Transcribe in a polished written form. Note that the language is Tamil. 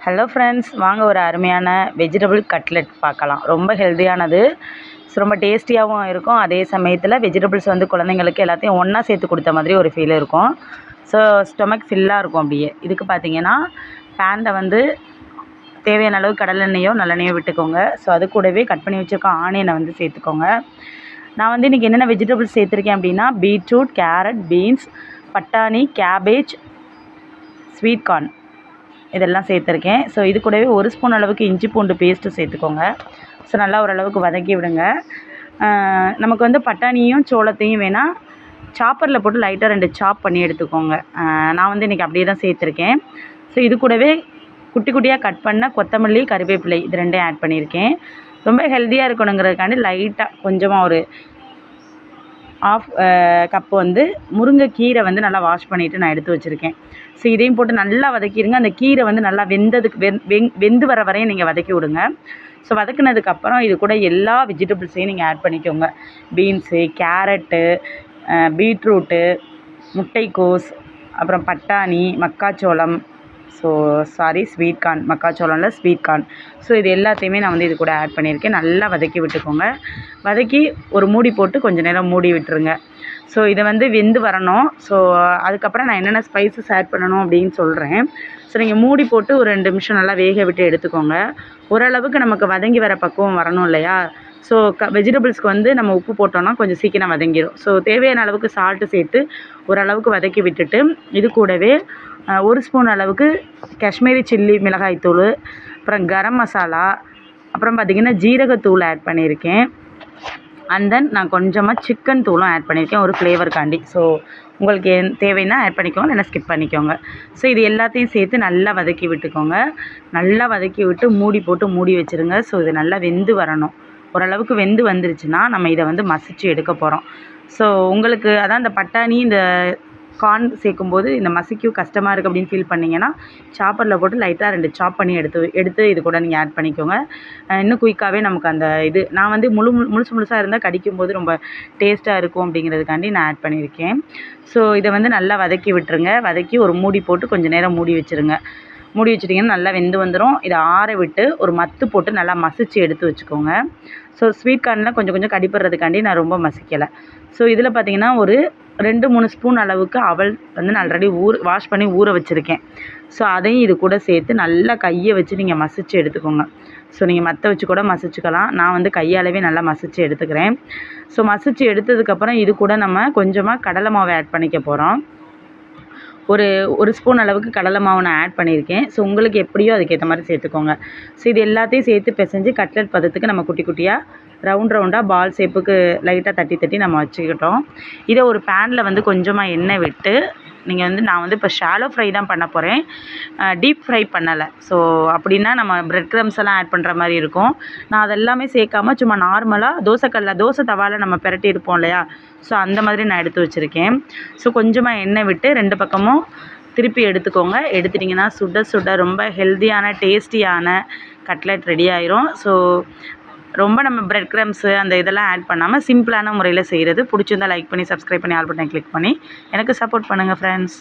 ஹலோ ஃப்ரெண்ட்ஸ், வாங்க ஒரு அருமையான வெஜிடபிள் கட்லெட் பார்க்கலாம். ரொம்ப ஹெல்த்தியானது, ரொம்ப டேஸ்டியாகவும் இருக்கும். அதே சமயத்தில் வெஜிடபிள்ஸ் வந்து குழந்தைங்களுக்கு எல்லாத்தையும் ஒன்றா சேர்த்து கொடுத்த மாதிரி ஒரு ஃபீல் இருக்கும். ஸோ ஸ்டொமக் ஃபில்லாக இருக்கும் அப்படியே. இதுக்கு பார்த்தீங்கன்னா பேனில் வந்து தேவையான அளவு கடலெண்ணெயோ நல்லெண்ணெயோ விட்டுக்கோங்க. ஸோ அது கூடவே கட் பண்ணி வச்சுருக்க ஆனியனை வந்து சேர்த்துக்கோங்க. நான் வந்து இன்றைக்கி என்னென்ன வெஜிடபிள்ஸ் சேர்த்துருக்கேன் அப்படின்னா பீட்ரூட், கேரட், பீன்ஸ், பட்டாணி, கேபேஜ், ஸ்வீட் கார்ன் இதெல்லாம் சேர்த்துருக்கேன். ஸோ இது கூடவே 1 ஸ்பூன் அளவுக்கு இஞ்சி பூண்டு பேஸ்ட்டு சேர்த்துக்கோங்க. ஸோ நல்லா ஓரளவுக்கு வதக்கி விடுங்க. நமக்கு வந்து பட்டாணியும் சோளத்தையும் வேணால் சாப்பரில் போட்டு லைட்டாக 2 சாப் பண்ணி எடுத்துக்கோங்க. நான் வந்து இன்றைக்கி அப்படியே தான் சேர்த்துருக்கேன். ஸோ இது கூடவே குட்டி குட்டியாக கட் பண்ண கொத்தமல்லி, கறிவேப்பிலை இது 2யும் ஆட் பண்ணியிருக்கேன். ரொம்ப ஹெல்த்தியாக இருக்கணுங்கிறதுக்காண்டி லைட்டாக கொஞ்சமாக ஒரு ஆஃப் கப்பு வந்து முருங்கைக்கீரை வந்து நல்லா வாஷ் பண்ணிவிட்டு நான் எடுத்து வச்சுருக்கேன். ஸோ இதையும் போட்டு நல்லா வதக்கிடுங்க. அந்த கீரை வந்து நல்லா வெந்து வர வரையும் நீங்கள் வதக்கி விடுங்க. ஸோ வதக்குனதுக்கப்புறம் இது கூட எல்லா வெஜிடபிள்ஸையும் நீங்கள் ஆட் பண்ணிக்கோங்க. பீன்ஸு, கேரட்டு, பீட்ரூட்டு, முட்டைக்கோஸ், அப்புறம் பட்டாணி, மக்காச்சோளம், ஸ்வீட் கார்ன், மக்காச்சோளம்ல ஸ்வீட் கார்ன். ஸோ இது எல்லாத்தையுமே நான் வந்து இது கூட ஆட் பண்ணியிருக்கேன். நல்லா வதக்கி விட்டுக்கோங்க. வதக்கி ஒரு மூடி போட்டு கொஞ்சம் நேரம் மூடி விட்டுருங்க. ஸோ இதை வந்து வெந்து வரணும். ஸோ அதுக்கப்புறம் நான் என்னென்ன ஸ்பைசஸ் ஆட் பண்ணணும் அப்படின்னு சொல்கிறேன். ஸோ நீங்கள் மூடி போட்டு ஒரு 2 நிமிஷம் நல்லா வேக விட்டு எடுத்துக்கோங்க. ஓரளவுக்கு நமக்கு வதங்கி வர பக்குவம் வரணும் இல்லையா? ஸோ வெஜிடபிள்ஸ்க்கு வந்து நம்ம உப்பு போட்டோன்னா கொஞ்சம் சீக்கிரம் வதங்கிடும். ஸோ தேவையான அளவுக்கு சால்ட்டு சேர்த்து ஓரளவுக்கு வதக்கி விட்டுட்டு இது கூடவே 1 ஸ்பூன் அளவுக்கு காஷ்மீரி சில்லி மிளகாய்த்தூள், அப்புறம் கரம் மசாலா, அப்புறம் பார்த்திங்கன்னா ஜீரகத்தூள் ஆட் பண்ணியிருக்கேன். அண்ட் தென் நான் கொஞ்சமாக சிக்கன் தூளும் ஆட் பண்ணியிருக்கேன் ஒரு ஃப்ளேவருக்காண்டி. ஸோ உங்களுக்கு தேவைன்னா ஆட் பண்ணிக்கோங்க, இல்லைன்னா ஸ்கிப் பண்ணிக்கோங்க. ஸோ இது எல்லாத்தையும் சேர்த்து நல்லா வதக்கி விட்டுக்கோங்க. நல்லா வதக்கி விட்டு மூடி போட்டு மூடி வச்சுருங்க. ஸோ இது நல்லா வெந்து வரணும். ஓரளவுக்கு வெந்து வந்துருச்சுன்னா நம்ம இதை வந்து மசிச்சு எடுக்க போகிறோம். ஸோ உங்களுக்கு அதான் இந்த பட்டாணி, இந்த கார்ன் சேர்க்கும்போது இந்த மசிக்கும் கஷ்டமாக இருக்குது அப்படின்னு ஃபீல் பண்ணிங்கன்னா சாப்பரில் போட்டு லைட்டாக 2 சாப் பண்ணி எடுத்து இது கூட நீங்கள் ஆட் பண்ணிக்கோங்க. இன்னும் குயிக்காகவே நமக்கு அந்த இது நான் வந்து முழுசாக இருந்தால் கடிக்கும்போது ரொம்ப டேஸ்ட்டாக இருக்கும் அப்படிங்கிறதுக்காண்டி நான் ஆட் பண்ணியிருக்கேன். ஸோ இதை வந்து நல்லா வதக்கி விட்டுருங்க. வதக்கி ஒரு மூடி போட்டு கொஞ்சம் நேரம் மூடி வச்சுருங்க. மூடி வச்சுட்டிங்கன்னா நல்லா வெந்து வந்துடும். இதை ஆற விட்டு ஒரு மத்து போட்டு நல்லா மசிச்சு எடுத்து வச்சுக்கோங்க. ஸோ ஸ்வீட் கார்னில் கொஞ்சம் கொஞ்சம் கடிப்படுறதுக்காண்டி நான் ரொம்ப மசிக்கலை. ஸோ இதில் பார்த்திங்கன்னா ஒரு 2-3 ஸ்பூன் அளவுக்கு அவல் வந்து நான் ஆல்ரெடி வாஷ் பண்ணி ஊற வச்சுருக்கேன். ஸோ அதையும் இது கூட சேர்த்து நல்லா கையை வச்சு நீங்கள் மசிச்சு எடுத்துக்கோங்க. ஸோ நீங்கள் மற்ற வச்சு கூட மசிச்சுக்கலாம். நான் வந்து கையாலவே நல்லா மசிச்சு எடுத்துக்கிறேன். ஸோ மசிச்சு எடுத்ததுக்கப்புறம் இது கூட நம்ம கொஞ்சமாக கடலை மாவை ஆட் பண்ணிக்க போகிறோம். ஒரு ஸ்பூன் அளவுக்கு கடலை மாவு நான் ஆட் பண்ணியிருக்கேன். ஸோ உங்களுக்கு எப்படியோ அதுக்கேற்ற மாதிரி சேர்த்துக்கோங்க. ஸோ இது எல்லாத்தையும் சேர்த்து பிசைஞ்சு கட்லெட் பதத்துக்கு நம்ம குட்டி குட்டியாக ரவுண்டாக பால் ஷேப்புக்கு லைட்டாக தட்டி நம்ம வச்சுக்கிட்டோம். இதை ஒரு பேனில் வந்து கொஞ்சமாக எண்ணெய் விட்டு நீங்கள் வந்து நான் வந்து இப்போ ஷாலோ ஃப்ரை தான் பண்ண போகிறேன். டீப் ஃப்ரை பண்ணலை. ஸோ அப்படின்னா நம்ம பிரெட் க்ரம்ஸ் எல்லாம் ஆட் பண்ணுற மாதிரி இருக்கும். நான் அதெல்லாமே சேர்க்காம சும்மா நார்மலாக தோசை தவாவில் நம்ம பிரட்டி இருப்போம் இல்லையா? ஸோ அந்த மாதிரி நான் எடுத்து வச்சுருக்கேன். ஸோ கொஞ்சமாக எண்ணெய் விட்டு 2 பக்கமும் திருப்பி எடுத்துக்கோங்க. எடுத்துட்டிங்கன்னா சுட சுட ரொம்ப ஹெல்த்தியான டேஸ்டியான கட்லெட் ரெடி ஆயிரும். ஸோ ரொம்ப நம்ம பிரெட் க்ரம்ஸு அந்த இதெல்லாம் ஆட் பண்ணாமல் சிம்பிளான முறையில் செய்கிறது. பிடிச்சிருந்தால் லைக் பண்ணி, சப்ஸ்கிரைப் பண்ணி, ஆல் பட்டனை கிளிக் பண்ணி எனக்கு சப்போர்ட் பண்ணுங்கள் ஃப்ரெண்ட்ஸ்.